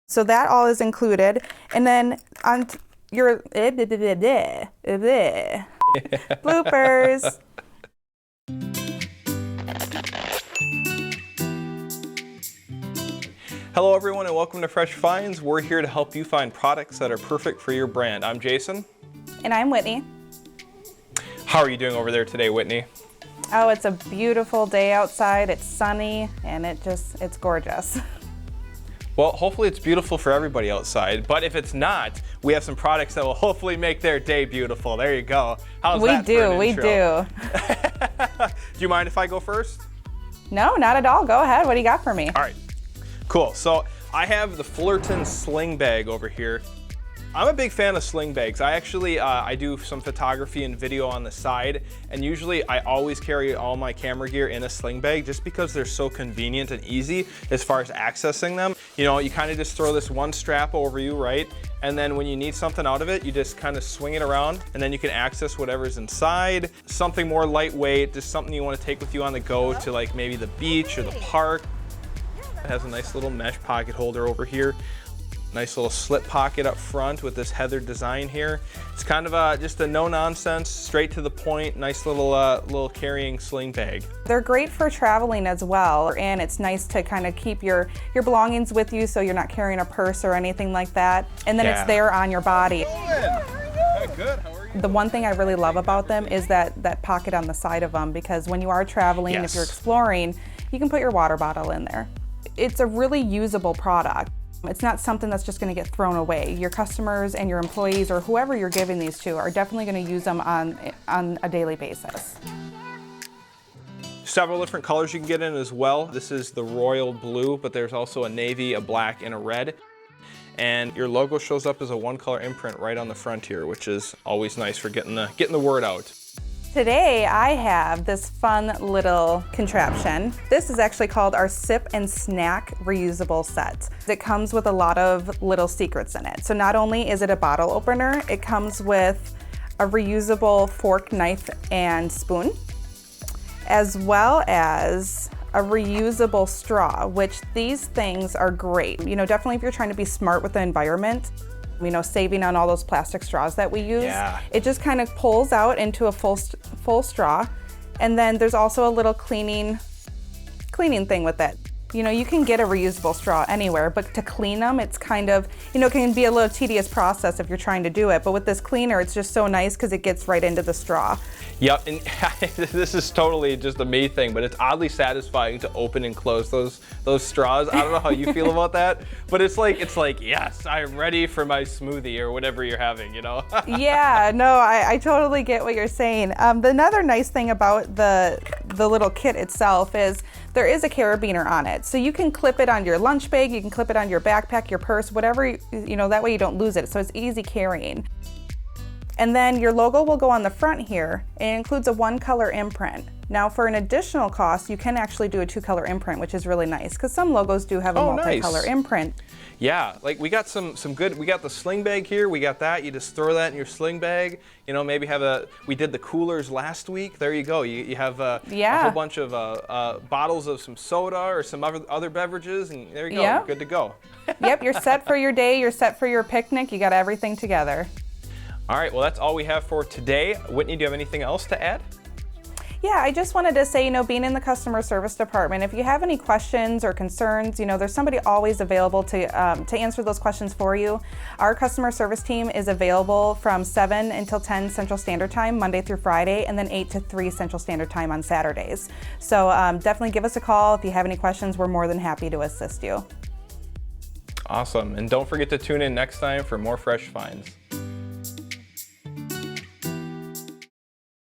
So that all is included. And then on your bloopers. Hello everyone and welcome to Fresh Finds. We're here to help you find products that are perfect for your brand. I'm Jason. And I'm Whitney. How are you doing over there today, Whitney? Oh, it's a beautiful day outside. It's sunny and it's gorgeous. Well, hopefully it's beautiful for everybody outside, but if it's not, we have some products that will hopefully make their day beautiful. There you go. How's that for an intro? We do. Do you mind if I go first? No, not at all. Go ahead. What do you got for me? All right. Cool. So I have the Fullerton Sling Bag over here. I'm a big fan of sling bags. I actually, I do some photography and video on the side, and usually I always carry all my camera gear in a sling bag just because they're so convenient and easy as far as accessing them. You know, you kind of just throw this one strap over you, right? And then when you need something out of it, you just kind of swing it around and then you can access whatever's inside. Something more lightweight, just something you want to take with you on the go to like maybe the beach or the park. It has a nice little mesh pocket holder over here. Nice little slip pocket up front with this heathered design here. It's kind of just a no-nonsense, straight to the point, nice little carrying sling bag. They're great for traveling as well, and it's nice to kind of keep your belongings with you so you're not carrying a purse or anything like that. And then it's there on your body. Good. How are you? The one thing I really love about them is that pocket on the side of them, because when you are traveling, if you're exploring, you can put your water bottle in there. It's a really usable product. It's not something that's just going to get thrown away. Your customers and your employees or whoever you're giving these to are definitely going to use them on a daily basis. Several different colors you can get in as well. This is the royal blue, but there's also a navy, a black, and a red. And your logo shows up as a one-color imprint right on the front here, which is always nice for getting the word out. Today I have this fun little contraption. This is actually called our Sip and Snack Reusable Set. It comes with a lot of little secrets in it. So not only is it a bottle opener, it comes with a reusable fork, knife, and spoon, as well as a reusable straw, which these things are great. You know, definitely if you're trying to be smart with the environment, you know, saving on all those plastic straws that we use. Yeah. It just kind of pulls out into a full straw. And then there's also a little cleaning thing with it. You know, you can get a reusable straw anywhere, but to clean them, it's kind of, you know, it can be a little tedious process if you're trying to do it. But with this cleaner, it's just so nice because it gets right into the straw. Yep, and this is totally just a me thing, but it's oddly satisfying to open and close those straws. I don't know how you feel about that, but it's like, yes, I'm ready for my smoothie or whatever you're having, you know? Yeah, no, I totally get what you're saying. Another nice thing about the little kit itself is there is a carabiner on it. So you can clip it on your lunch bag, you can clip it on your backpack, your purse, whatever, you know, that way you don't lose it. So it's easy carrying. And then your logo will go on the front here. It includes a one-color imprint. Now for an additional cost, you can actually do a two-color imprint, which is really nice because some logos do have a multi-color imprint. Yeah, like we got some good, we got the sling bag here, we got that, you just throw that in your sling bag, you know, maybe we did the coolers last week, there you go, you have a whole bunch of bottles of some soda or some other beverages, and there you go, you're good to go. Yep, you're set for your day, you're set for your picnic, you got everything together. All right, well that's all we have for today. Whitney, do you have anything else to add? Yeah, I just wanted to say, you know, being in the customer service department, if you have any questions or concerns, you know, there's somebody always available to answer those questions for you. Our customer service team is available from 7 until 10 Central Standard Time, Monday through Friday, and then 8 to 3 Central Standard Time on Saturdays. So definitely give us a call. If you have any questions, we're more than happy to assist you. Awesome, and don't forget to tune in next time for more Fresh Finds.